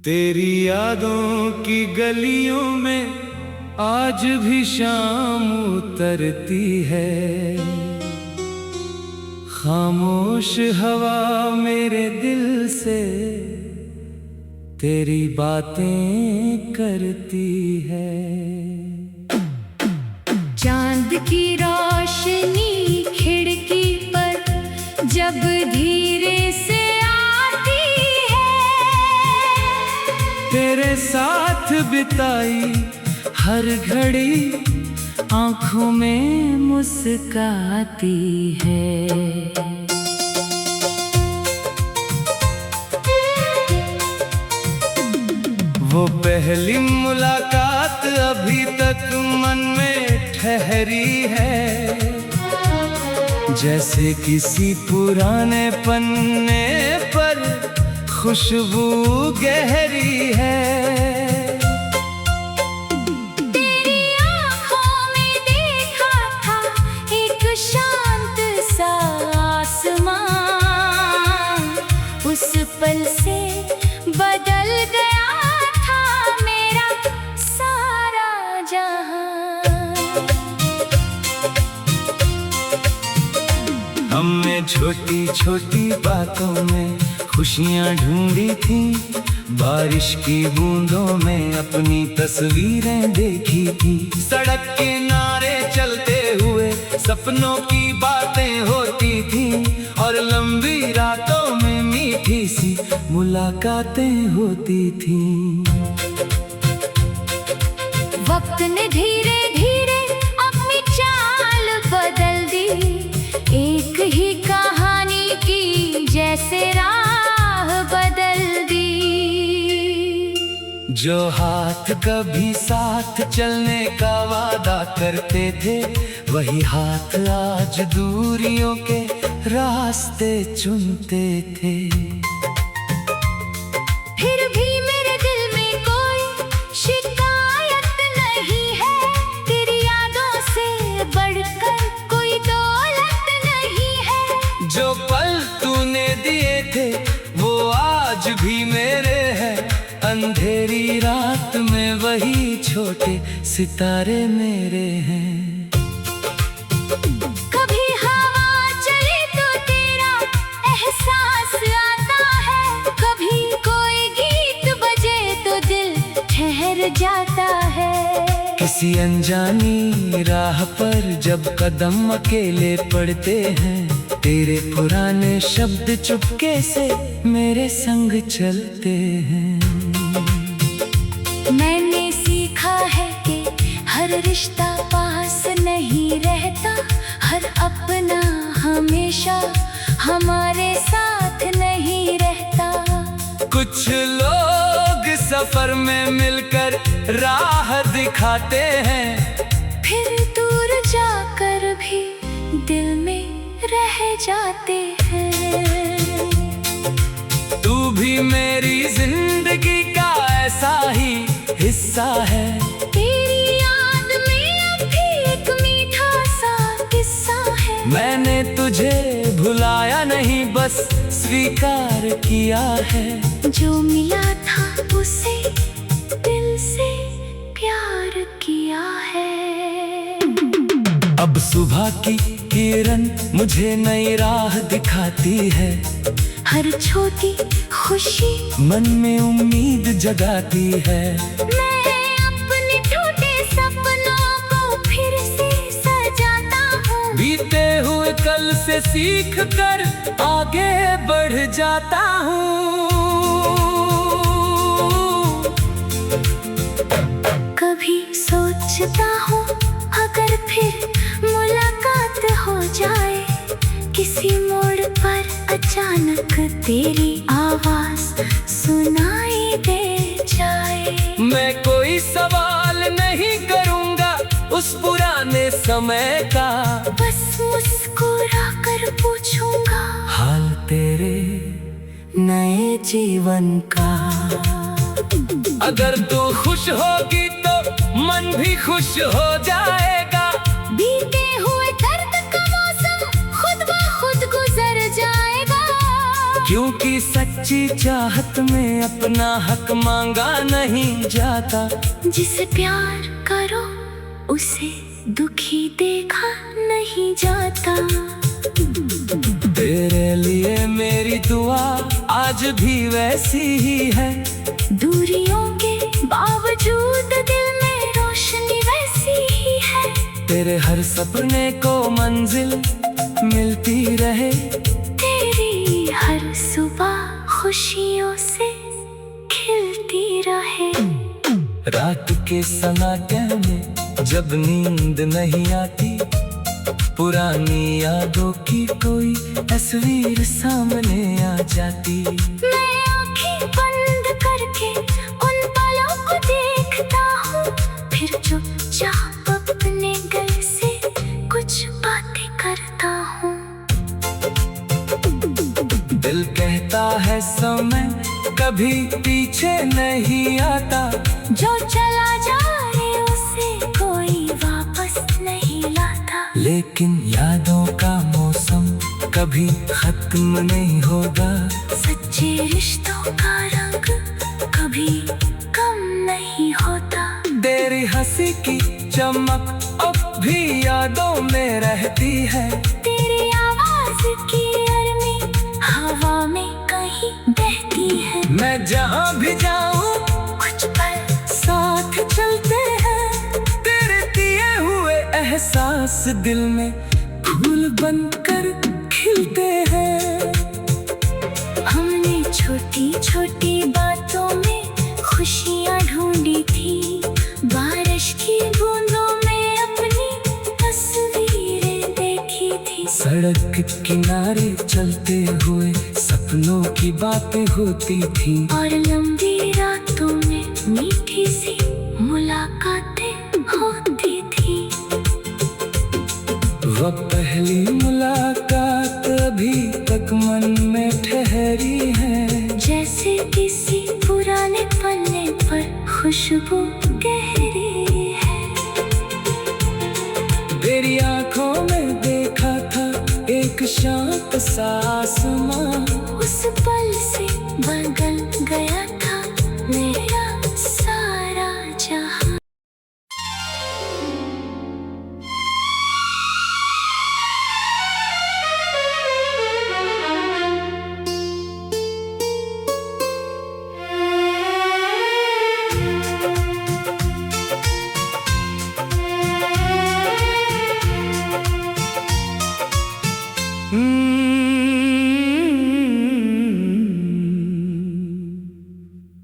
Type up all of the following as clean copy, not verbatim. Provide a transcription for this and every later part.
तेरी यादों की गलियों में आज भी शाम उतरती है। खामोश हवा मेरे दिल से तेरी बातें करती है। चांद की रोशनी खिड़की पर जब धीरे से आती है, तेरे साथ बिताई हर घड़ी आंखों में मुस्काती है। वो पहली मुलाकात अभी तक मन में ठहरी है, जैसे किसी पुराने पन्ने पर खुशबू गहरी है। तेरी आँखों में देखा था एक शांत सा आसमां, उस पल से बदल गया था मेरा सारा जहां। हमने छोटी छोटी बातों में खुशियाँ ढूंढी थी, बारिश की बूंदों में अपनी तस्वीरें देखी थी। सड़क किनारे चलते हुए सपनों की बातें होती थी, और लंबी रातों में मीठी सी मुलाकातें होती थी। वक्त ने धीरे धीरे अपनी चाल बदल दी, एक ही कहानी की जैसे राह बदल दी। जो हाथ कभी साथ चलने का वादा करते थे, वही हाथ आज दूरियों के रास्ते चुनते थे। फिर भी मेरे दिल में कोई शिकायत नहीं है, तेरी यादों से बढ़कर कोई दौलत नहीं है। जो पल तूने दिए थे वो आज भी मेरे हैं, अंधेरी रात में वही छोटे सितारे मेरे हैं। कभी हवा चले तो तेरा एहसास आता है, कभी कोई गीत बजे तो दिल ठहर जाता है। किसी अनजानी राह पर जब कदम अकेले पड़ते हैं, तेरे पुराने शब्द चुपके से मेरे संग चलते हैं। मैंने सीखा है कि हर रिश्ता पास नहीं रहता, हर अपना हमेशा हमारे साथ नहीं रहता। कुछ लोग सफर में मिलकर राह दिखाते हैं, फिर दूर जाकर भी दिल में रह जाते हैं। तू भी मेरी जिंदगी का ऐसा ही हिस्सा है, तेरी याद में अब भी एक मीठा सा किस्सा है। मैंने तुझे भुलाया नहीं, बस स्वीकार किया है। जो मिला था उसे दिल से प्यार किया है। अब सुबह की किरण मुझे नई राह दिखाती है, हर छोटी खुशी मन में उम्मीद जगाती है। मैं अपने टूटे सपनों को फिर से सजाता हूँ, बीते हुए कल से सीख कर आगे बढ़ जाता हूँ। कभी सोचता हूँ अगर फिर मुलाकात हो जाए, किसी मोड़ पर अचानक तेरी आवाज सुनाई दे जाए। मैं कोई सवाल नहीं करूँगा उस पुराने समय का, बस मुस्कुरा कर पूछूंगा हाल तेरे नए जीवन का। अगर तू खुश होगी तो मन भी खुश हो जाएगा, बीते हुए दर्द का मौसम खुद ब खुद गुजर जाएगा। क्योंकि सच्ची चाहत में अपना हक मांगा नहीं जाता। जिसे प्यार करो उसे दुखी देखा नहीं जाता। तेरे लिए मेरी दुआ आज भी वैसी ही है। दूरियों के बावजूद दिल में रोशनी वैसी ही है। तेरे हर सपने को मंजिल मिलती रहे। तेरी हर सुबह खुशियों से खिलती रहे। रात के सन्नाटे में जब नींद नहीं आती, पुरानी यादों की कोई तस्वीर सामने आ जाती। मैं आंखें बंद करके उन पलों को देखता हूँ, फिर चुपचाप अपने दिल से कुछ बातें करता हूँ। दिल कहता है समय कभी पीछे नहीं आता। जो चला जाए उसे कोई वापस नहीं लाता। लेकिन यादों का मौसम कभी खत्म नहीं होगा। सच्चे रिश्तों का रंग कभी कम नहीं होता। तेरी हंसी की चमक अब भी यादों में रहती है। तेरी आवाज की अरमी हवा में कहीं बहती है। मैं जहाँ भी जाऊँ कुछ पल साथ चलते हैं। तेरे दिए हुए एहसास दिल में फूल बनकर खिलते हैं। हमने छोटी छोटी बातों में खुशियाँ ढूंढी थी। बारिश की बूंदों में अपनी तस्वीरें देखी थी। सड़क के किनारे चलते हुए सपनों की बातें होती थी। और लंबी रातों में मीठी सी मुलाकातें होती थी। वह पहली मुलाकात अभी तक मन में ठहरी है। जैसे किसी पुराने पन्ने पर खुशबू गहरी है। तेरी आंखों में देखा था एक शांत सा आसमां। उस पल से बदल गया था मेरा सारा जहां।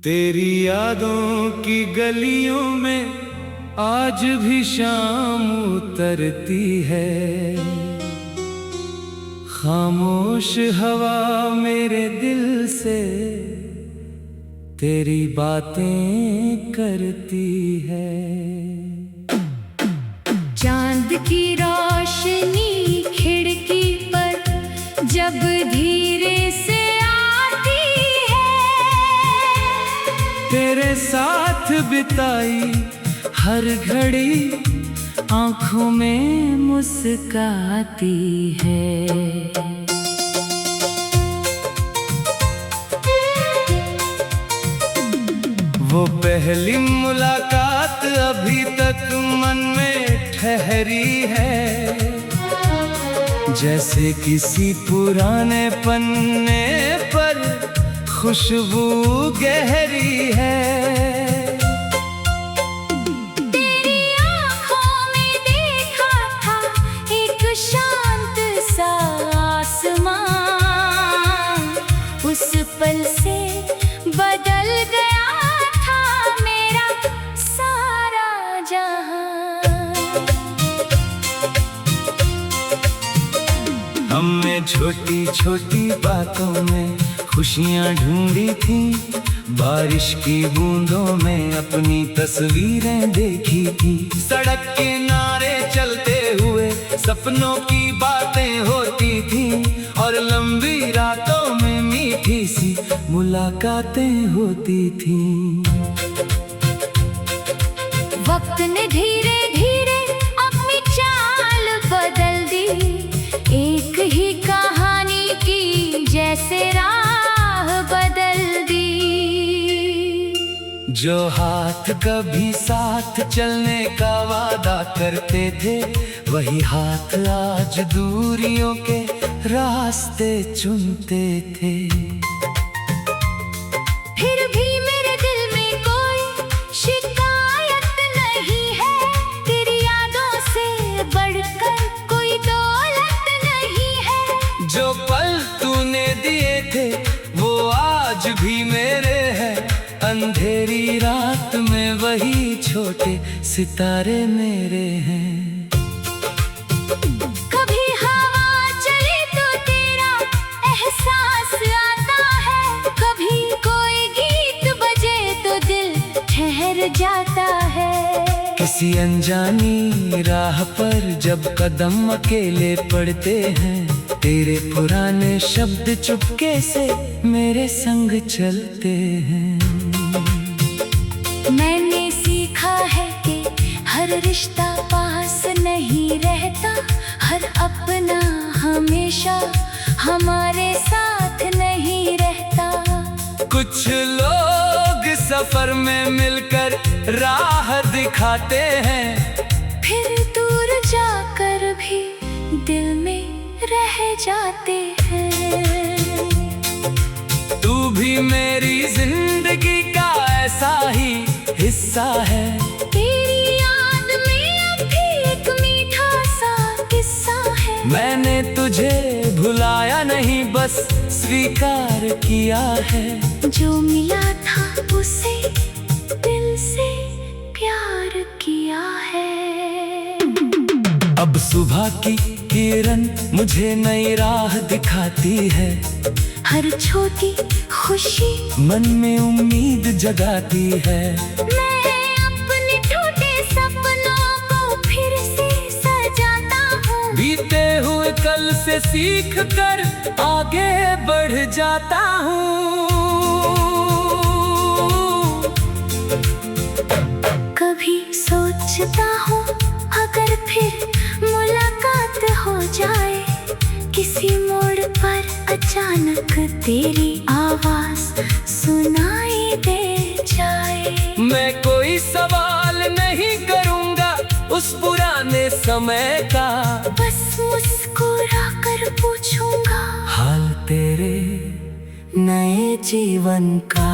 तेरी यादों की गलियों में आज भी शाम उतरती है। खामोश हवा मेरे दिल से तेरी बातें करती है। चांद की रोशनी खिड़की पर जब धीरे से आती है। तेरे साथ बिताई हर घड़ी आंखों में मुस्काती है। वो पहली मुलाकात अभी तक मन में ठहरी है। जैसे किसी पुराने पन्ने पर खुशबू गहरी है। तेरी आँखों में देखा था एक शांत सा आसमां। उस पल से बदल गया था मेरा सारा जहां। हमने छोटी छोटी बातों में खुशियाँ ढूंढी थी। बारिश की बूंदों में अपनी तस्वीरें देखी थी। सड़क के किनारे चलते हुए सपनों की बातें होती थी। और लंबी रातों में मीठी सी मुलाकातें होती थी। वक्त ने धीरे धीरे अपनी चाल बदल दी। एक ही कहानी की जैसे राह जो हाथ कभी साथ चलने का वादा करते थे, वही हाथ आज दूरियों के रास्ते चुनते थे। फिर भी मेरे दिल में कोई शिकायत नहीं है, तेरी यादों से बढ़कर कोई दौलत नहीं है। जो पल तूने दिए थे वो आज भी मेरे हैं, अंधेरी रात में वही छोटे सितारे मेरे हैं। कभी हवा चले तो तेरा एहसास आता है, कभी कोई गीत बजे तो दिल ठहर जाता है। किसी अनजानी राह पर जब कदम अकेले पड़ते हैं, तेरे पुराने शब्द चुपके से मेरे संग चलते हैं। मैंने सीखा है कि हर रिश्ता पास नहीं रहता, हर अपना हमेशा हमारे साथ नहीं रहता। कुछ लोग सफर में मिलकर राह दिखाते हैं, फिर दूर जाकर भी दिल में रह जाते हैं। तू भी मेरी जिंदगी का ऐसा ही हिस्सा है, तेरी याद में अब भी एक मीठा सा किस्सा है। मैंने तुझे भुलाया नहीं, बस स्वीकार किया है। जो मिला था उसे दिल से प्यार किया है। अब सुबह की किरण मुझे नई राह दिखाती है, हर छोटी खुशी मन में उम्मीद जगाती है। मैं अपने टूटे सपनों को फिर से सजाता हूँ, बीते हुए कल से सीख कर आगे बढ़ जाता हूँ। कभी सोचता हूँ अगर फिर मुलाकात हो जाए, किसी मोड़ पर अचानक तेरी आवाज सुनाई दे जाए। मैं कोई सवाल नहीं करूँगा उस पुराने समय का, बस मुस्कुरा कर पूछूंगा हाल तेरे नए जीवन का।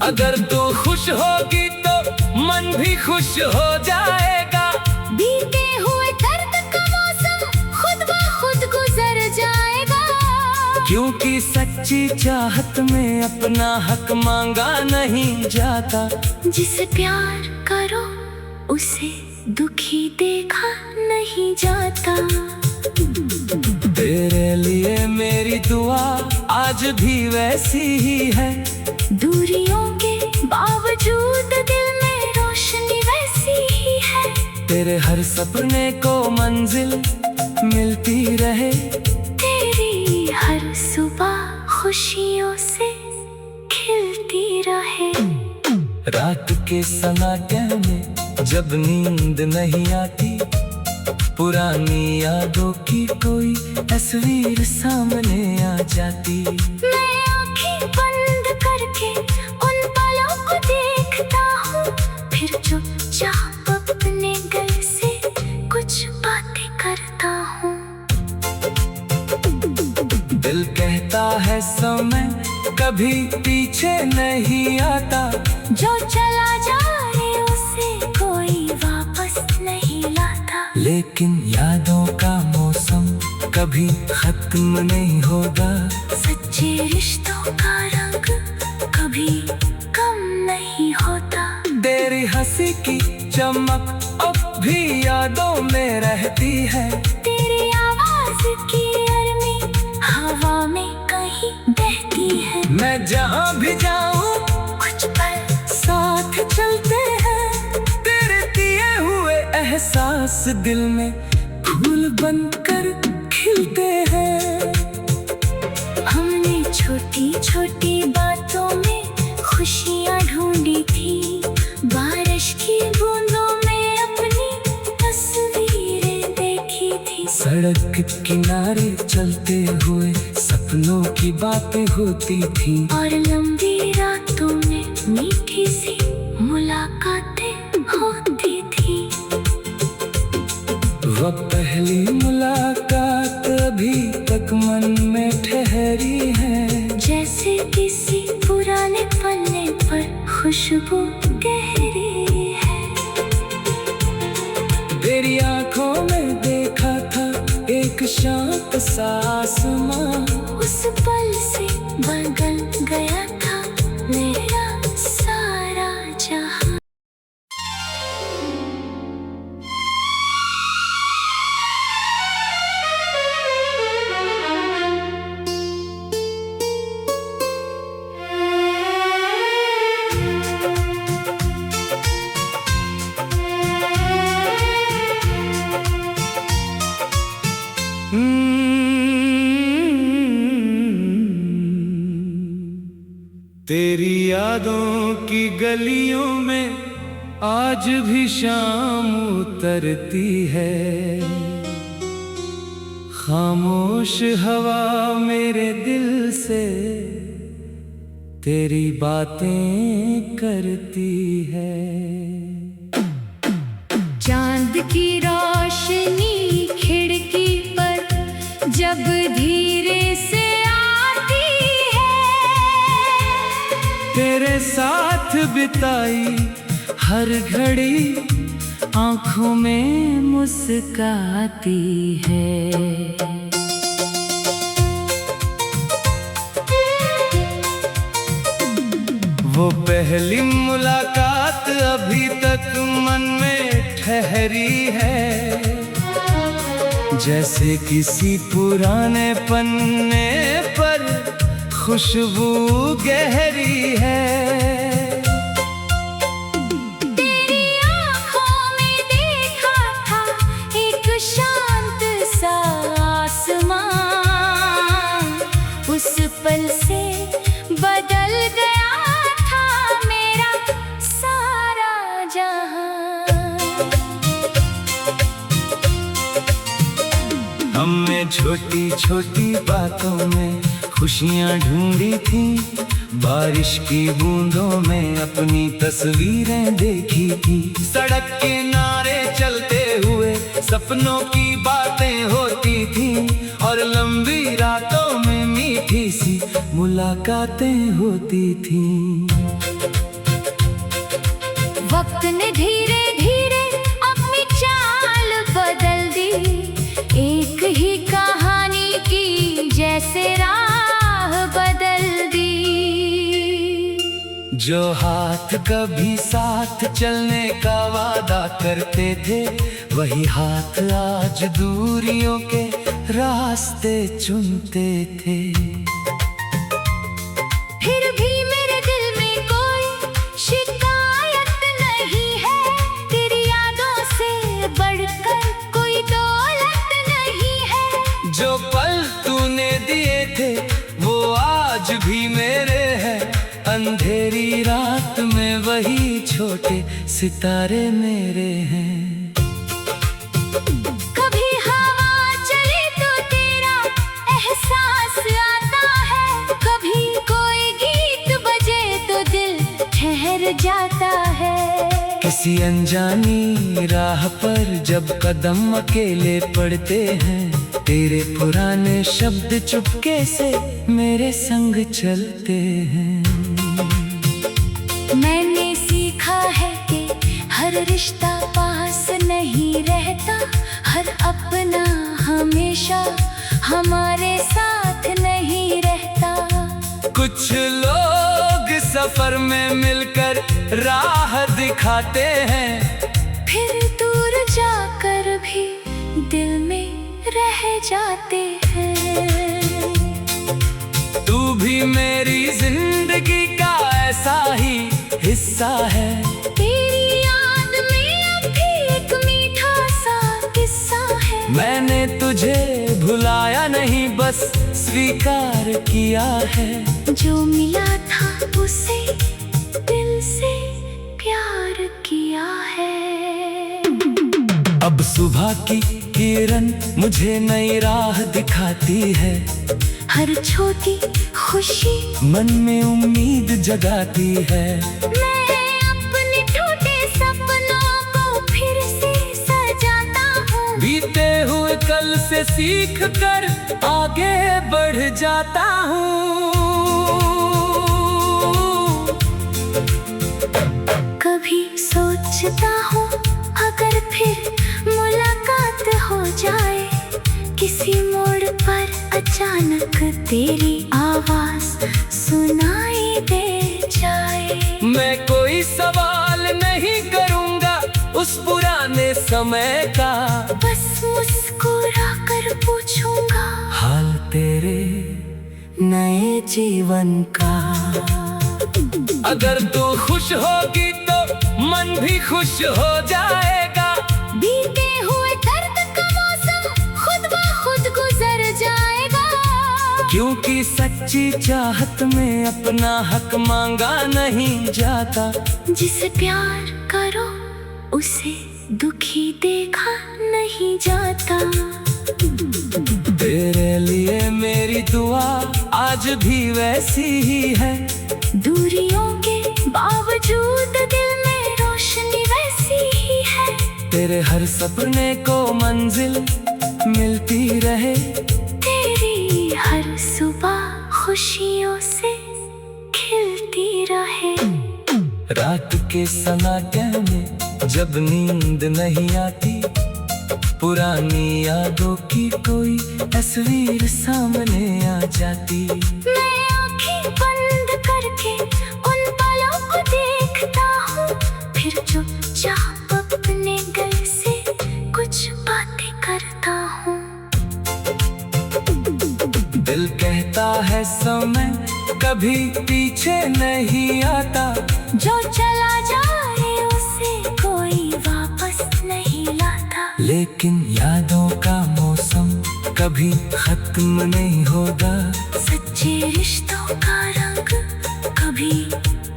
अगर तू खुश होगी तो मन भी खुश हो जाएगा, बीते हुए दर्द का मौसम खुद ब खुद गुजर जाएगा। क्योंकि सच्ची चाहत में अपना हक मांगा नहीं जाता। जिसे प्यार करो उसे दुखी देखा नहीं जाता। तेरे लिए मेरी दुआ आज भी वैसी ही है, दूरियों के बावजूद दिल में रोशनी वैसी ही है। तेरे हर सपने को मंजिल मिलती रहे, तेरी हर सुबह खुशियों से खिलती रहे। रात के सन्नाटे में जब नींद नहीं आती, पुरानी यादों की कोई तस्वीर सामने आ जाती। मैं आँखें बंद करके उन पलों को देखता हूँ, फिर चुपचाप अपने दिल से कुछ बातें करता हूँ। दिल कहता है समय कभी पीछे नहीं आता, जो चला जाए उसे कोई वापस नहीं लाता। लेकिन यादों का मौसम कभी खत्म नहीं होगा, सच्चे रिश्तों का रंग कभी कम नहीं होता। तेरी हंसी की चमक अब भी यादों में रहती है, तेरी आवाज की अरमी हवा में कहीं बहती है। मैं जहाँ भी जाऊँ कुछ पल साथ चलते हैं, तेरे दिए हुए एहसास दिल में फूल बनकर खिलते हैं। हमने छोटी छोटी बातों में खुशियाँ ढूंढी थी, बारिश की बूंदों में अपनी तस्वीरें देखी थी। सड़क के किनारे चलते हुए सपनों की बातें होती थी, और लंबी रातों में मीठी सी मुलाकातें होती थी। वह पहली मुलाकात अभी तक मन में ठहरी है, जैसे किसी पुराने पन्ने पर खुशबू गहरी है। तेरी आंखों में देखा था एक शांत सा आसमां, उस पल से बदल गया था मेरा सारा जहां। तेरी यादों की गलियों में आज भी शाम उतरती है, खामोश हवा मेरे दिल से तेरी बातें करती है। चांद की रोशनी खिड़की पर जब धीरे से आती है, तेरे साथ बिताई हर घड़ी आंखों में मुस्काती है। वो पहली मुलाकात अभी तक मन में ठहरी है, जैसे किसी पुराने पन्ने पर खुशबू गहरी है। तेरी आँखों में देखा था एक शांत सा आसमां, उस पल से बदल गया था मेरा सारा जहां। हमने छोटी छोटी बातों में खुशियाँ ढूंढी थी, बारिश की बूंदों में अपनी तस्वीरें देखी थी। सड़क किनारे चलते हुए सपनों की बातें होती थी, और लंबी रातों में मीठी सी मुलाकातें होती थी। वक्त ने धीरे धीरे अपनी चाल बदल दी, एक ही कहानी की जैसे राह बदल दी। जो हाथ कभी साथ चलने का वादा करते थे, वही हाथ आज दूरियों के रास्ते चुनते थे। फिर भी मेरे दिल में कोई शिकायत नहीं है, तेरी यादों से बढ़कर कोई दौलत नहीं है। जो पल तूने दिए थे वो आज भी मेरे हैं, अंधेरी रात में वही छोटे सितारे मेरे हैं। कभी हवा चले तो तेरा एहसास आता है, कभी कोई गीत बजे तो दिल ठहर जाता है। किसी अनजानी राह पर जब कदम अकेले पड़ते हैं, तेरे पुराने शब्द चुपके से मेरे संग चलते हैं। मैंने सीखा है कि हर रिश्ता पास नहीं रहता, हर अपना हमेशा हमारे साथ नहीं रहता। कुछ लोग सफर में मिलकर राह दिखाते हैं, फिर दूर जाकर भी दिल में रह जाते हैं। तू भी मेरी जिंदगी का ऐसा ही हिस्सा है, तेरी याद में अब भी एक मीठा सा किस्सा है। मैंने तुझे भुलाया नहीं, बस स्वीकार किया है। जो मिला था उसे दिल से प्यार किया है। अब सुबह की किरण मुझे नई राह दिखाती है, हर छोटी खुशी मन में उम्मीद जगाती है। मैं अपने टूटे सपनों को फिर से सजाता हूँ। बीते हुए कल से सीख कर आगे बढ़ जाता हूँ। कभी सोचता हूँ अगर फिर मुलाकात हो जाए, किसी मोड़ पर अचानक तेरी आवाज सुनाई दे जाए। मैं कोई सवाल नहीं करूँगा उस पुराने समय का, बस मुस्कुरा कर पूछूंगा हाल तेरे नए जीवन का। अगर तू खुश होगी तो मन भी खुश हो जाएगा। बीते हुए दर्द का मौसम खुद ब खुद गुजर जाएगा। क्योंकि सच्ची चाहत में अपना हक मांगा नहीं जाता। जिसे प्यार करो उसे दुखी देखा नहीं जाता। तेरे लिए मेरी दुआ आज भी वैसी ही है। दूरियों के बावजूद दिल में रोशनी वैसी ही है। तेरे हर सपने को मंजिल मिलती रहे। तेरी हर सुबह खुशियों से खिलती रहे। रात के सन्नाटे में जब नींद नहीं आती, पुरानी यादों की कोई तस्वीर सामने आ जाती। मैं आँखें बंद करके उन पलों को देखता हूँ, फिर चुपचाप अपने दिल से कुछ बातें करता हूँ। दिल कहता है समय कभी पीछे नहीं आता। जो चला जाए उसे कोई वापस नहीं लाता। लेकिन यादों का मौसम कभी खत्म नहीं होगा। सच्चे रिश्तों का रंग कभी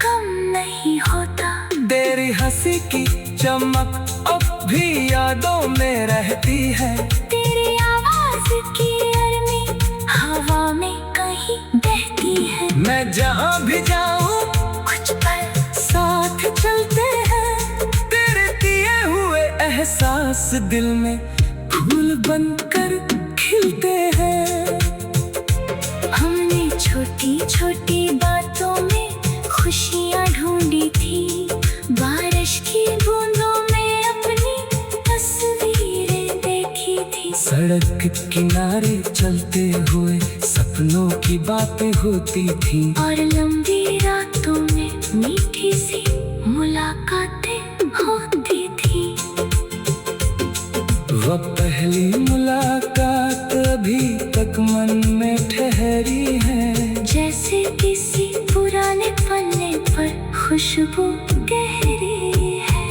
कम नहीं होता। तेरी हंसी की चमक अब भी यादों में रहती है। तेरी आवाज की अरमी हवा में कहीं बहती है। मैं जहाँ भी जाऊँ कुछ पल साथ चलते हैं। तेरे दिए हुए एहसास दिल में फूल बनकर खिलते हैं। हमने छोटी छोटी बातों में खुशियाँ ढूंढी थी। बारिश की बूंदों में अपनी तस्वीरें देखी थी। सड़क के किनारे चलते हुए सपनों की बातें होती थी। और लंबी रातों में मीठी सी मुलाकातें होती थी। वह पहली मुलाकात अभी तक मन में ठहरी है। जैसे किसी पुराने पन्ने पर खुशबू गहरी है।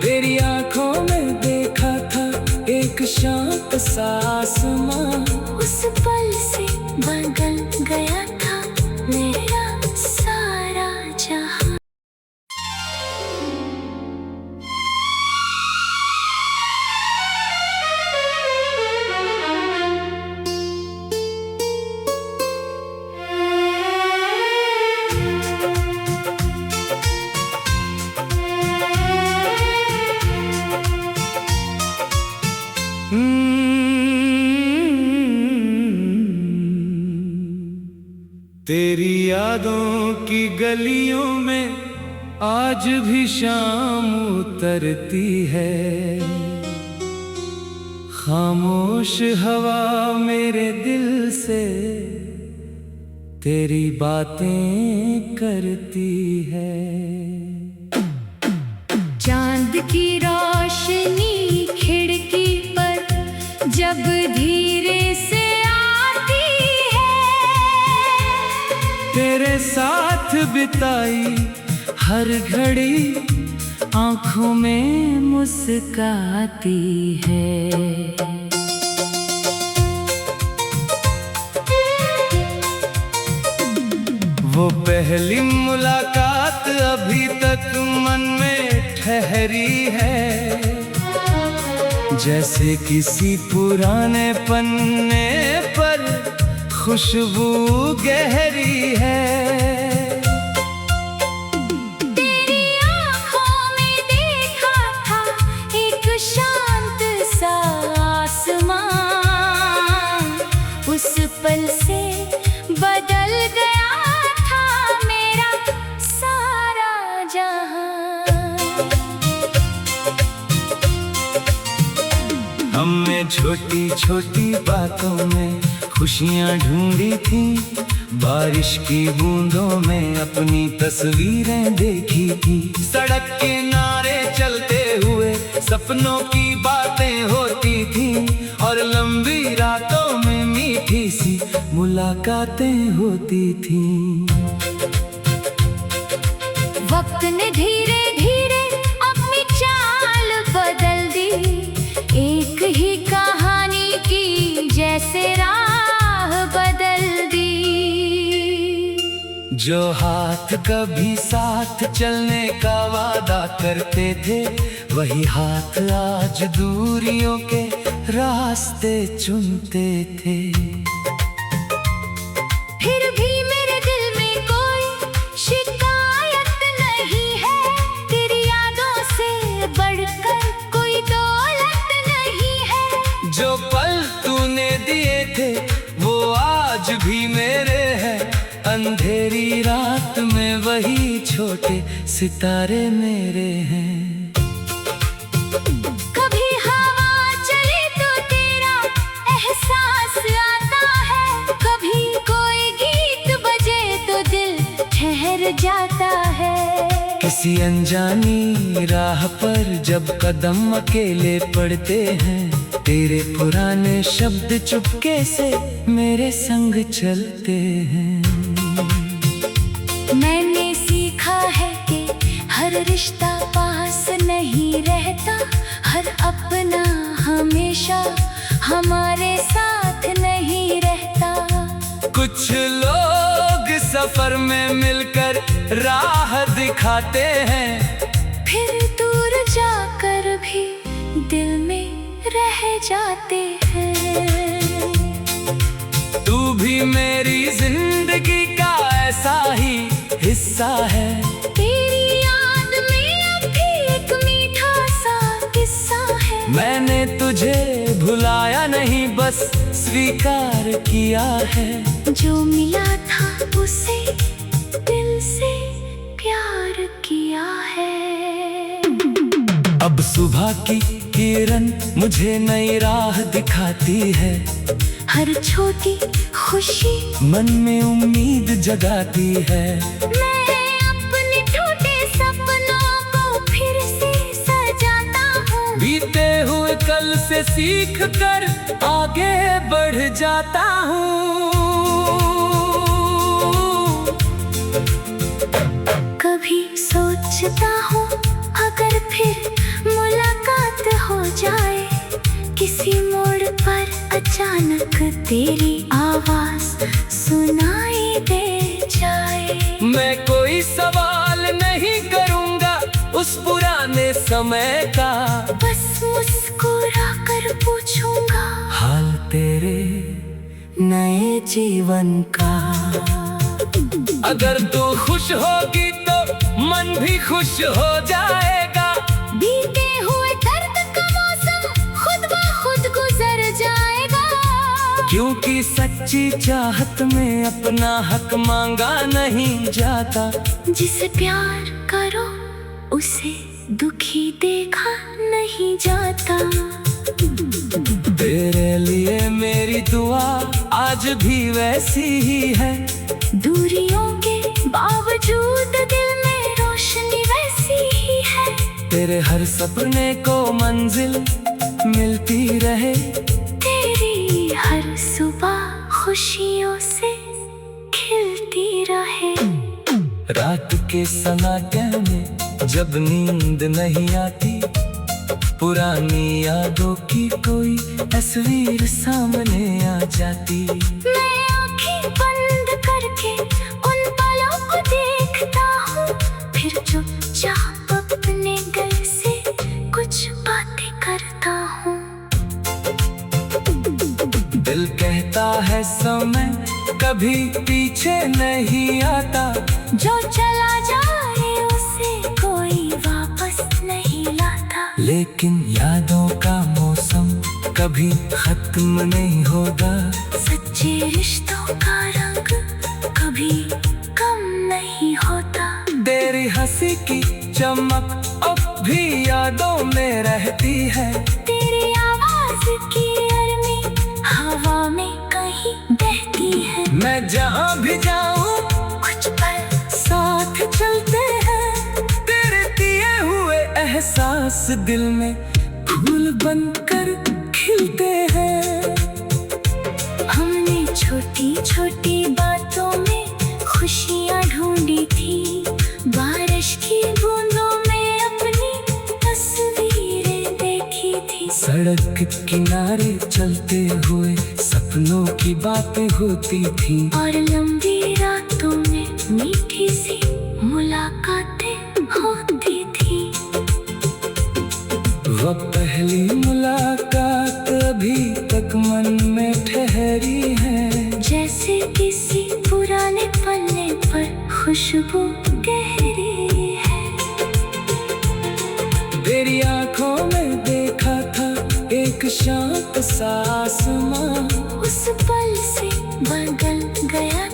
तेरी आंखों में देखा था एक शांत सा आसमां। उस पल से बदल गया था मेरा सारा जहां। तेरी यादों की गलियों में आज भी शाम उतरती है। खामोश हवा मेरे दिल से तेरी बातें करती है। चांद की रोशनी खिड़की पर जब धीरे से आती है। तेरे साथ बिताई हर घड़ी आंखों में मुस्काती है। वो पहली मुलाकात अभी तक मन में ठहरी है। जैसे किसी पुराने पन्ने पर खुशबू गहरी है। तेरी आँखों में देखा था एक शांत सा आसमां, उस पल से बदल गया था मेरा सारा जहां। हमने छोटी छोटी बातों में खुशियाँ ढूंढी थी, बारिश की बूंदों में अपनी तस्वीरें देखी थी। सड़क किनारे चलते हुए सपनों की बातें होती थी, और लंबी रातों में मीठी सी मुलाकातें होती थी। वक्त ने धीरे धीरे अपनी चाल बदल दी, एक ही कहानी की जैसे राह बदल दी। जो हाथ कभी साथ चलने का वादा करते थे, वही हाथ आज दूरियों के रास्ते चुनते थे। फिर भी मेरे दिल में कोई शिकायत नहीं है, तेरी यादों से बढ़कर कोई दौलत नहीं है। जो पल तूने दिए थे वो आज भी मेरे हैं, अंधेरी रात में वही छोटे सितारे मेरे हैं। कभी हवा चले तो तेरा एहसास आता है, कभी कोई गीत बजे तो दिल ठहर जाता है। किसी अनजानी राह पर जब कदम अकेले पड़ते हैं, तेरे पुराने शब्द चुपके से मेरे संग चलते हैं। मैंने सीखा है कि हर रिश्ता पास नहीं रहता, हर अपना हमेशा हमारे साथ नहीं रहता। कुछ लोग सफर में मिलकर राह दिखाते हैं, फिर दूर जाकर भी दिल में रह जाते हैं। तू भी मेरी जिंदगी का ऐसा ही हिस्सा है, तेरी याद में अब भी एक मीठा सा किस्सा है। मैंने तुझे भुलाया नहीं, बस स्वीकार किया है। जो मिला था उसे दिल से प्यार किया है। अब सुबह की किरण मुझे नई राह दिखाती है, हर छोटी खुशी मन में उम्मीद जगाती है। मैं अपने छोटे सपनों को फिर से सजाता हूँ, बीते हुए कल से सीख कर आगे बढ़ जाता हूँ। कभी सोचता हूँ अगर फिर मुलाकात हो जाए, किसी मोड़ पर अचानक तेरी आवाज सुनाई दे जाए। मैं कोई सवाल नहीं करूँगा उस पुराने समय का, बस मुस्कुरा कर पूछूंगा हाल तेरे नए जीवन का। अगर तू खुश होगी तो मन भी खुश हो जाएगा, बीते हुए दर्द का मौसम खुद ब खुद गुजर जाएगा। क्योंकि सच्ची चाहत में अपना हक मांगा नहीं जाता। जिसे प्यार करो उसे दुखी देखा नहीं जाता। तेरे लिए मेरी दुआ आज भी वैसी ही है, दूरियों के बावजूद दिल में रोशनी वैसी ही है। तेरे हर सपने को मंजिल मिलती रहे, तेरी हर सुबह खुशियों से खिलती रहे। रात के सन्नाटे में जब नींद नहीं आती, पुरानी यादों की कोई तस्वीर सामने आ जाती। मैं आँखें बंद करके उन पलों को देखता हूँ, फिर चुपचाप अपने दिल से कुछ बातें करता हूँ। है समय, कभी पीछे नहीं आता। जो चला जाए उसे कोई वापस नहीं लाता। लेकिन यादों का मौसम कभी खत्म नहीं होगा। सच्चे रिश्तों का रंग कभी कम नहीं होता। तेरी हंसी की चमक अब भी यादों में रहती है। तेरी आवाज की अरमी हवा में कहीं बहती है। मैं जहाँ भी जाऊँ कुछ पल साथ चलते हैं। तेरे दिए हुए एहसास दिल में फूल बनकर खिलते हैं। हमने छोटी छोटी बातों में खुशियाँ ढूंढी थी। बारिश की बूंदों में अपनी तस्वीरें देखी थी। सड़क के किनारे चलते हुए सपनों की बातें होती थी। और लंबी रातों में मीठी सी मुलाकातें होती थी। वह पहली मुलाकात अभी तक मन में ठहरी है। जैसे किसी पुराने पन्ने पर खुशबू गहरी है। तेरी आंखों में देखा था एक शांत सा आसमां। उस पल से बदल गया